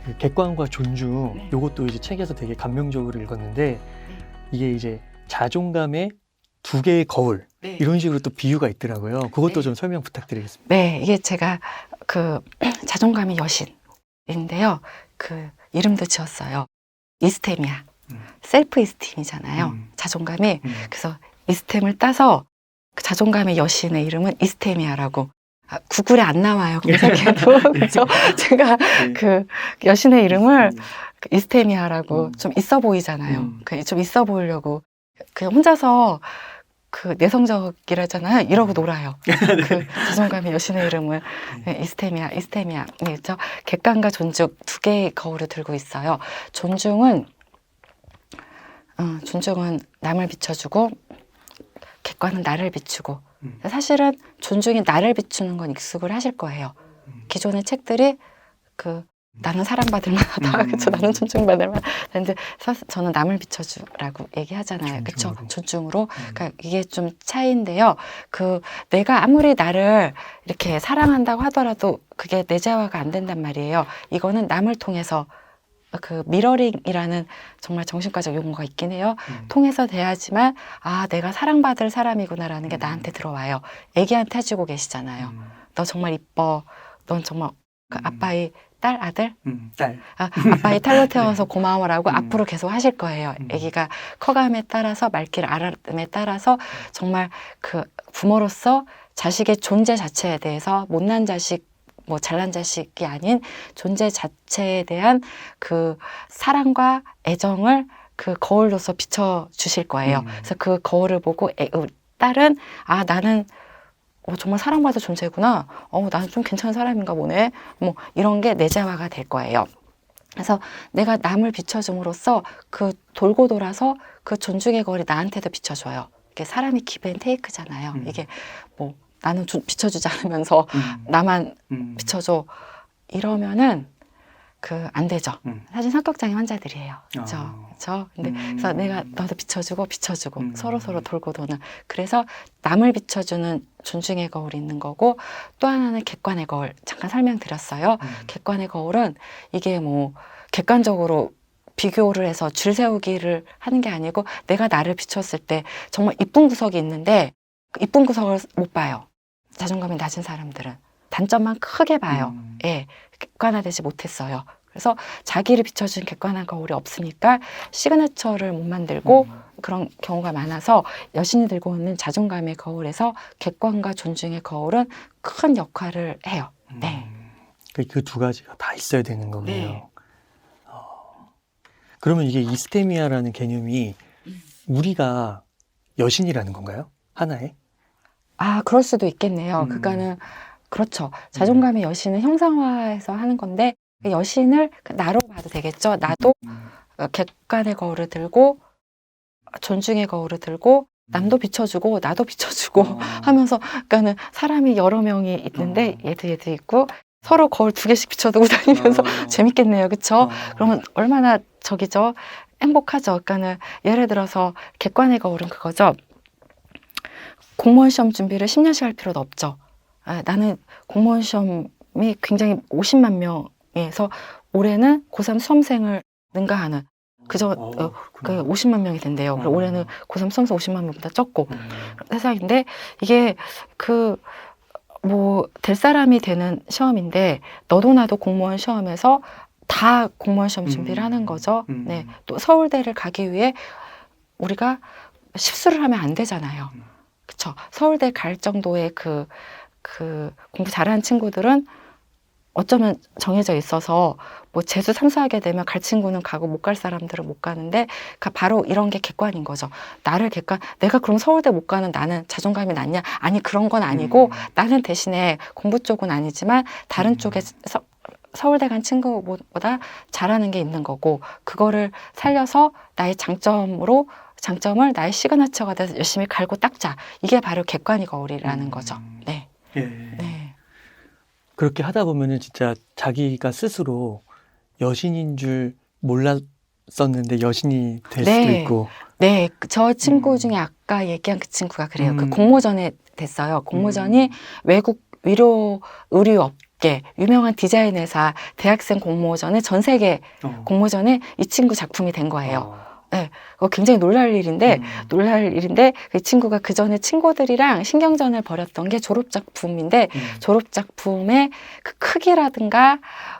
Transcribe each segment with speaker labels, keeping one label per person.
Speaker 1: 그 객관과 존중
Speaker 2: 네.
Speaker 1: 요것도 이제 책에서 되게 감명적으로 읽었는데
Speaker 2: 네.
Speaker 1: 이게 이제 자존감의 두 개의 거울
Speaker 2: 네.
Speaker 1: 이런 식으로 또 비유가 있더라고요. 그것도
Speaker 2: 네.
Speaker 1: 좀 설명 부탁드리겠습니다.
Speaker 2: 네, 이게 제가 그 자존감의 여신인데요. 그 이름도 지었어요. 이스템이야. 셀프 이스템이잖아요. 자존감이. 그래서 이스템을 따서 그 자존감의 여신의 이름은 이스템이야라고. 구글에 안 나와요. 검색해도. 그래서 제가 그 여신의 이름을 이스템이야라고 좀 있어 보이잖아요. 좀 있어 보이려고 그냥 혼자서 그 내성적이라잖아요. 이러고 놀아요. 그 자존감의 여신의 이름을 이스템이야. 저 객관과 존중 두 개의 거울을 들고 있어요. 존중은 남을 비춰주고 객관은 나를 비추고. 사실은 존중이 나를 비추는 건 익숙을 하실 거예요. 기존의 책들이 그 나는 사랑받을 만하다. 그쵸? 나는 존중받을 만하다. 근데 저는 남을 비춰주라고 얘기하잖아요. 그쵸? 존중으로. 그러니까 이게 좀 차이인데요. 그 내가 아무리 나를 이렇게 사랑한다고 하더라도 그게 내재화가 안 된단 말이에요. 이거는 남을 통해서 그 미러링이라는 정말 정신과적 용어가 있긴 해요. 통해서 돼야지만 아 내가 사랑받을 사람이구나라는 게 나한테 들어와요. 애기한테 해주고 계시잖아요. 너 정말 이뻐. 넌 정말 그 아빠의 딸, 아들?
Speaker 1: 딸.
Speaker 2: 아빠의 딸로 태워서 고마워라고 앞으로 계속 하실 거예요. 아기가 커감에 따라서 말귀를 알아함에 따라서 정말 그 부모로서 자식의 존재 자체에 대해서 못난 자식 뭐 잘난 자식이 아닌 존재 자체에 대한 그 사랑과 애정을 그 거울로서 비춰주실 거예요. 그래서 그 거울을 보고 딸은 아 나는 정말 사랑받을 존재구나. 나는 좀 괜찮은 사람인가 보네. 뭐 이런 게 내재화가 될 거예요. 그래서 내가 남을 비춰줌으로써 그 돌고 돌아서 그 존중의 거울이 나한테도 비춰줘요. 이게 사람이 기브앤테이크잖아요. 이게 뭐 나는 비춰주지 않으면서 나만 비춰줘 이러면은 그 안 되죠. 사실 성격장애 환자들이에요. 그렇죠. 근데 그래서 내가 너도 비춰주고 서로 돌고 도는. 그래서 남을 비춰주는 존중의 거울이 있는 거고 또 하나는 객관의 거울. 잠깐 설명드렸어요. 객관의 거울은 이게 뭐 객관적으로 비교를 해서 줄 세우기를 하는 게 아니고 내가 나를 비췄을 때 정말 이쁜 구석이 있는데 그 이쁜 구석을 못 봐요. 자존감이 낮은 사람들은 단점만 크게 봐요. 예, 객관화되지 못했어요. 그래서 자기를 비춰주는 객관한 거울이 없으니까 시그니처를 못 만들고 그런 경우가 많아서 여신이 들고 있는 자존감의 거울에서 객관과 존중의 거울은 큰 역할을 해요. 네.
Speaker 1: 그 두 가지가 다 있어야 되는 거군요.
Speaker 2: 네.
Speaker 1: 그러면 이게 이스테미아라는 개념이 우리가 여신이라는 건가요? 하나의?
Speaker 2: 그럴 수도 있겠네요. 그러니까는 그렇죠. 자존감의 여신은 형상화해서 하는 건데 여신을 나로 봐도 되겠죠. 나도 객관의 거울을 들고 존중의 거울을 들고 남도 비춰주고 나도 비춰주고 하면서 그러니까는 사람이 여러 명이 있는데 얘도 있고 서로 거울 두 개씩 비춰두고 다니면서 재밌겠네요. 그렇죠? 그러면 얼마나 저기죠? 행복하죠. 그러니까는 예를 들어서 객관의 거울은 그거죠. 공무원 시험 준비를 10년씩 할 필요도 없죠. 나는 공무원 시험이 굉장히 50만 명에서 올해는 고3 수험생을 능가하는 그저 그 50만 명이 된대요. 그리고 올해는 고3 수험생 50만 명보다 적고 세상인데 이게 그 뭐 될 사람이 되는 시험인데 너도 나도 공무원 시험에서 다 공무원 시험 준비를 하는 거죠. 네, 또 서울대를 가기 위해 우리가 십수를 하면 안 되잖아요. 그쵸? 서울대 갈 정도의 그 공부 잘하는 친구들은 어쩌면 정해져 있어서 뭐 재수 삼수하게 되면 갈 친구는 가고 못 갈 사람들은 못 가는데 바로 이런 게 객관인 거죠. 내가 그럼 서울대 못 가는 나는 자존감이 낮냐? 아니 그런 건 아니고 나는 대신에 공부 쪽은 아니지만 다른 쪽에 서울대 간 친구보다 잘하는 게 있는 거고 그거를 살려서 나의 장점을 나의 시그너처가 돼서 열심히 갈고 닦자. 이게 바로 객관의 거울이라는 거죠. 네.
Speaker 1: 예.
Speaker 2: 네.
Speaker 1: 그렇게 하다 보면은 진짜 자기가 스스로 여신인 줄 몰랐었는데 여신이 될 수도 있고.
Speaker 2: 네. 저 친구 중에 아까 얘기한 그 친구가 그래요. 그 공모전에 됐어요. 공모전이 외국 의료업계 개 유명한 디자인 회사 대학생 공모전에 전 세계 공모전에 이 친구 작품이 된 거예요. 네, 굉장히 놀랄 일인데 이 친구가 그 전에 친구들이랑 신경전을 벌였던 게 졸업 작품인데 졸업 작품의 그 크기라든가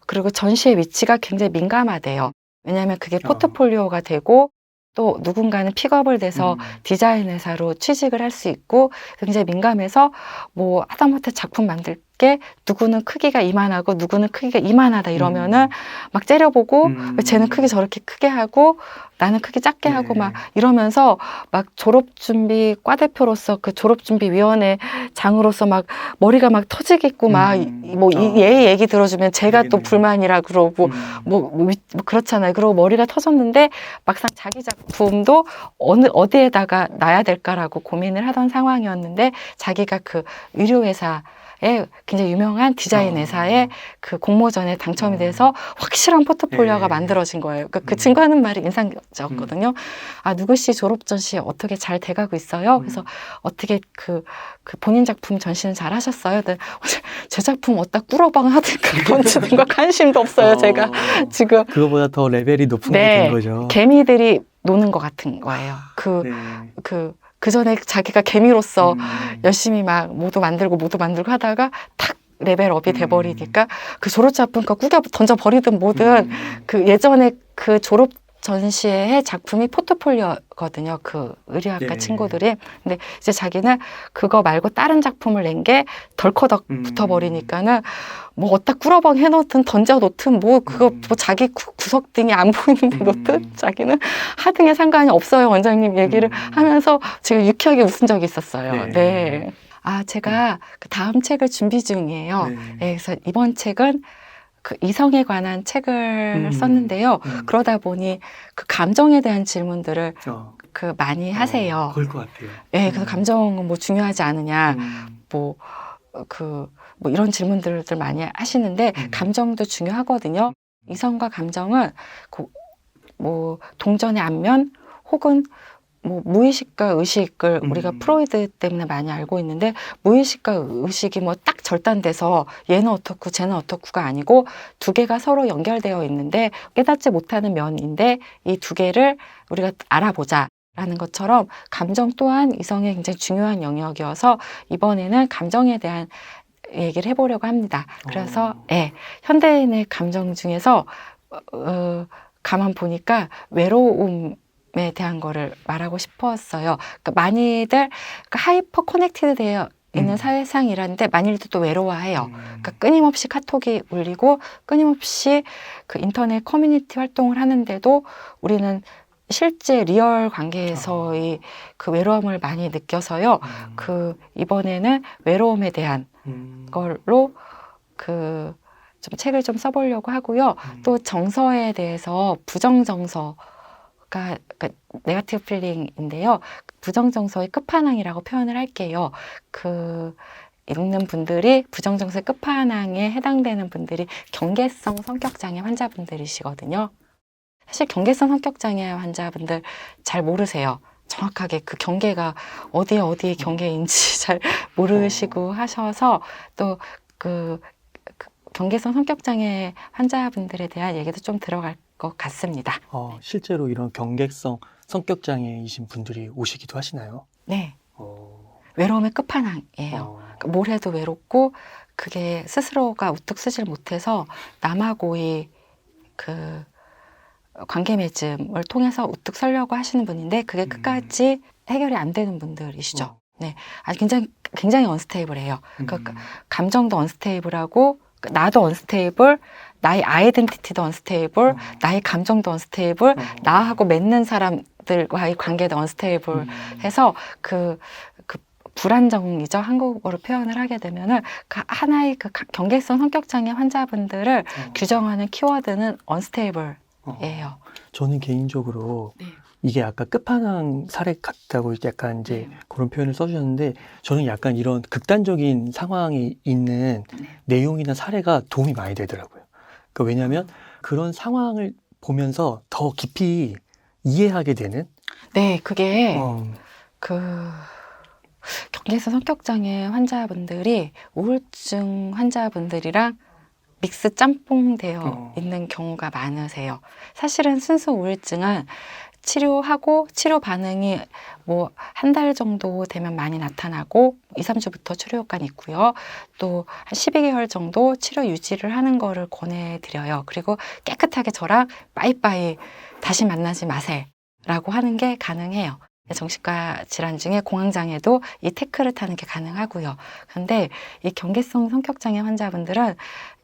Speaker 2: 그리고 전시의 위치가 굉장히 민감하대요. 왜냐하면 그게 포트폴리오가 되고 또 누군가는 픽업을 돼서 디자인 회사로 취직을 할 수 있고 굉장히 민감해서 뭐 하다못해 작품 만들 게 누구는 크기가 이만하고 누구는 크기가 이만하다 이러면은 막 째려보고 왜 쟤는 크기 저렇게 크게 하고 나는 크기 작게 하고 막 이러면서 막 졸업준비 과대표로서 그 졸업준비위원회 장으로서 막 머리가 막 터지겠고 막 뭐 얘 얘기 들어주면 제가 또 불만이라 그러고 뭐 그렇잖아요. 그리고 머리가 터졌는데 막상 자기 작품도 어디에다가 놔야 될까라고 고민을 하던 상황이었는데 자기가 그 의류회사 굉장히 유명한 디자인 회사에 그 공모전에 당첨이 돼서 확실한 포트폴리오가 만들어진 거예요. 그 친구 하는 말이 인상적이었거든요. 아, 누구씨 졸업 전시 어떻게 잘 돼가고 있어요? 그래서 어떻게 그 본인 작품 전시는 잘 하셨어요? 제 작품 어디다 꾸러방 하든가 던지는 거 관심도 없어요. 제가 지금
Speaker 1: 그거보다 더 레벨이 높은 게 된 거죠.
Speaker 2: 개미들이 노는 것 같은 거예요. 그 전에 자기가 개미로서 열심히 막 모두 만들고 하다가 탁 레벨업이 돼버리니까 그 졸업 작품과 꾸겨 던져버리든 뭐든 그 예전에 그 졸업 전시회 작품이 포트폴리오거든요. 그 의류학과 친구들이. 근데 이제 자기는 그거 말고 다른 작품을 낸 게 덜커덕 붙어버리니까는 뭐 어디다 꾸러벙 해놓든 던져놓든 뭐 그거 뭐 자기 구석 등이 안 보이는데 놓든 자기는 하등에 상관이 없어요. 원장님 얘기를 하면서 지금 유쾌하게 웃은 적이 있었어요. 네. 아, 제가 그 다음 책을 준비 중이에요. 네, 그래서 이번 책은 그 이성에 관한 책을 썼는데요. 그러다 보니 그 감정에 대한 질문들을 그 많이 하세요.
Speaker 1: 그럴 것 같아요.
Speaker 2: 네, 그래서 감정은 뭐 중요하지 않으냐, 뭐 이런 질문들을 많이 하시는데 감정도 중요하거든요. 이성과 감정은 뭐 동전의 앞면 혹은 뭐 무의식과 의식을 우리가 프로이드 때문에 많이 알고 있는데 무의식과 의식이 뭐 딱 절단돼서 얘는 어떻고 쟤는 어떻고가 아니고 두 개가 서로 연결되어 있는데 깨닫지 못하는 면인데 이 두 개를 우리가 알아보자라는 것처럼 감정 또한 이성의 굉장히 중요한 영역이어서 이번에는 감정에 대한 얘기를 해보려고 합니다. 그래서 현대인의 감정 중에서 가만 보니까 외로움에 대한 거를 말하고 싶었어요. 그러니까 많이들 하이퍼 커넥티드 되어 있는 사회상이라는데 많이들 또 외로워해요. 그러니까 끊임없이 카톡이 울리고 끊임없이 그 인터넷 커뮤니티 활동을 하는데도 우리는 실제 리얼 관계에서의 그 외로움을 많이 느껴서요. 이번에는 외로움에 대한 걸로 좀 책을 좀 써보려고 하고요. 또 정서에 대해서 부정정서가 그러니까 네거티브 필링인데요. 부정정서의 끝판왕이라고 표현을 할게요. 읽는 분들이 부정정서의 끝판왕에 해당되는 분들이 경계성 성격장애 환자분들이시거든요. 사실 경계성 성격장애 환자분들 잘 모르세요. 정확하게 그 경계가 어디에 경계인지 잘 모르시고 하셔서 또 경계성 성격장애 환자분들에 대한 얘기도 좀 들어갈 것 같습니다.
Speaker 1: 실제로 이런 경계성 성격장애이신 분들이 오시기도 하시나요?
Speaker 2: 네. 외로움의 끝판왕이에요. 그러니까 뭘 해도 외롭고 그게 스스로가 우뚝 서질 못해서 남하고의 관계 맺음을 통해서 우뚝 서려고 하시는 분인데 그게 끝까지 해결이 안 되는 분들이시죠. 네, 굉장히 언스테이블해요. 그러니까 감정도 언스테이블하고 나도 언스테이블, 나의 아이덴티티도 언스테이블, 나의 감정도 언스테이블, 나하고 맺는 사람들과의 관계도 언스테이블 해서 그 불안정이죠. 한국어로 표현을 하게 되면은 하나의 경계성 성격장애 환자분들을 규정하는 키워드는 언스테이블이에요.
Speaker 1: 저는 개인적으로 이게 아까 끝판왕 사례 같다고 약간 이제 그런 표현을 써주셨는데 저는 약간 이런 극단적인 상황에 있는 내용이나 사례가 도움이 많이 되더라고요. 그러니까 왜냐하면 그런 상황을 보면서 더 깊이 이해하게 되는.
Speaker 2: 네, 그게 경계성 성격장애 환자분들이 우울증 환자분들이랑 믹스 짬뽕 되어 있는 경우가 많으세요. 사실은 순수 우울증은 치료하고 치료 반응이 뭐 한 달 정도 되면 많이 나타나고 2, 3주부터 치료 효과는 있고요. 또 한 12개월 정도 치료 유지를 하는 거를 권해드려요. 그리고 깨끗하게 저랑 빠이빠이 다시 만나지 마세라고 하는 게 가능해요. 정신과 질환 중에 공황장애도 이 태클을 타는 게 가능하고요. 그런데 이 경계성 성격장애 환자분들은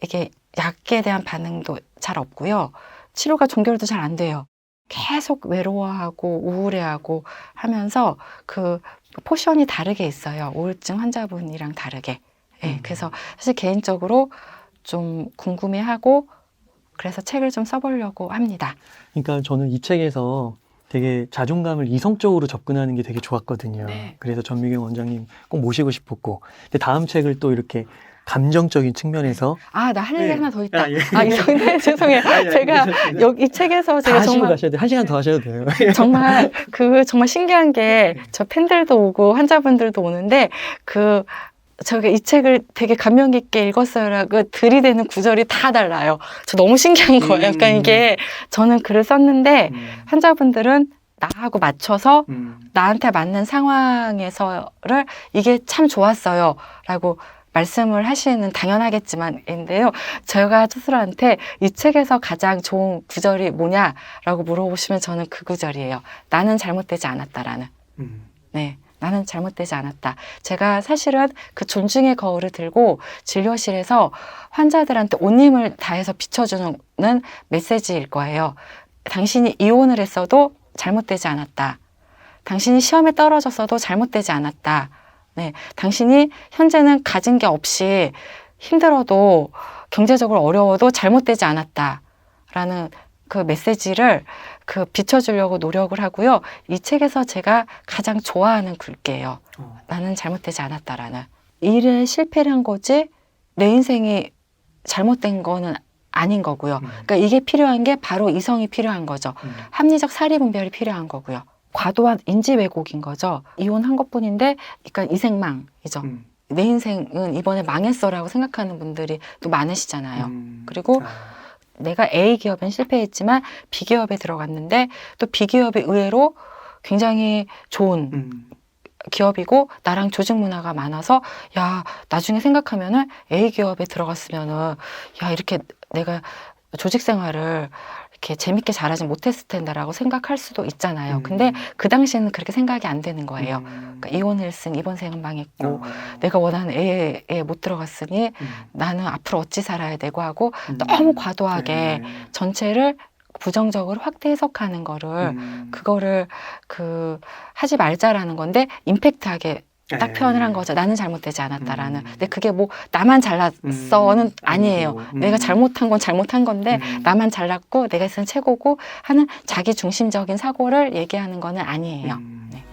Speaker 2: 이게 약에 대한 반응도 잘 없고요. 치료가 종결도 잘 안 돼요. 계속 외로워하고 우울해하고 하면서 그 포션이 다르게 있어요. 우울증 환자분이랑 다르게. 네, 그래서 사실 개인적으로 좀 궁금해하고 그래서 책을 좀 써보려고 합니다.
Speaker 1: 그러니까 저는 이 책에서 되게 자존감을 이성적으로 접근하는 게 되게 좋았거든요.
Speaker 2: 네.
Speaker 1: 그래서 전미경 원장님 꼭 모시고 싶었고, 근데 다음 책을 또 이렇게 감정적인 측면에서
Speaker 2: 아, 나 할 얘기
Speaker 1: 네.
Speaker 2: 하나 더 있다.
Speaker 1: 아, 예.
Speaker 2: 이성네 죄송해요. 제가 여기 이 책에서 제가
Speaker 1: 다 하시고
Speaker 2: 정말
Speaker 1: 가셔야 돼요. 1시간 더 하셔도 돼요.
Speaker 2: 정말 정말 신기한 게 저 팬들도 오고 환자분들도 오는데 제가 이 책을 되게 감명 깊게 읽었어요라고 들이대는 구절이 다 달라요. 저 너무 신기한 거예요. 그러니까 이게 저는 글을 썼는데 환자분들은 나하고 맞춰서 나한테 맞는 상황에서를 이게 참 좋았어요 라고 말씀을 하시는 당연하겠지만인데요. 제가 스스로한테 이 책에서 가장 좋은 구절이 뭐냐라고 물어보시면 저는 그 구절이에요. 나는 잘못되지 않았다라는. 네. 나는 잘못되지 않았다. 제가 사실은 그 존중의 거울을 들고 진료실에서 환자들한테 온 힘을 다해서 비춰주는 메시지일 거예요. 당신이 이혼을 했어도 잘못되지 않았다. 당신이 시험에 떨어졌어도 잘못되지 않았다. 네, 당신이 현재는 가진 게 없이 힘들어도 경제적으로 어려워도 잘못되지 않았다. 라는 그 메시지를 비춰주려고 노력을 하고요. 이 책에서 제가 가장 좋아하는 글귀예요. 나는 잘못되지 않았다라는. 일에 실패를 한 거지 내 인생이 잘못된 거는 아닌 거고요. 그러니까 이게 필요한 게 바로 이성이 필요한 거죠. 합리적 사리분별이 필요한 거고요. 과도한 인지 왜곡인 거죠. 이혼한 것뿐인데 그러니까 이생망이죠. 내 인생은 이번에 망했어라고 생각하는 분들이 또 많으시잖아요. 그리고 내가 A 기업엔 실패했지만 B 기업에 들어갔는데 또 B 기업이 의외로 굉장히 좋은 기업이고 나랑 조직 문화가 많아서 야 나중에 생각하면은 A 기업에 들어갔으면은 야 이렇게 내가 조직 생활을 이렇게 재밌게 잘하지 못했을 텐데라고 생각할 수도 있잖아요. 근데 그 당시에는 그렇게 생각이 안 되는 거예요. 그러니까 이혼을 했으니 이번 생은 망했고 내가 원하는 A에 못 들어갔으니 나는 앞으로 어찌 살아야 되고 하고 너무 과도하게 전체를 부정적으로 확대 해석하는 거를 그거를 하지 말자라는 건데 임팩트하게 딱 표현을 한 거죠. 나는 잘못되지 않았다라는. 근데 그게 뭐 나만 잘났어는 아니에요. 내가 잘못한 건 잘못한 건데 나만 잘났고 내가 있으면 최고고 하는 자기 중심적인 사고를 얘기하는 거는 아니에요. 네.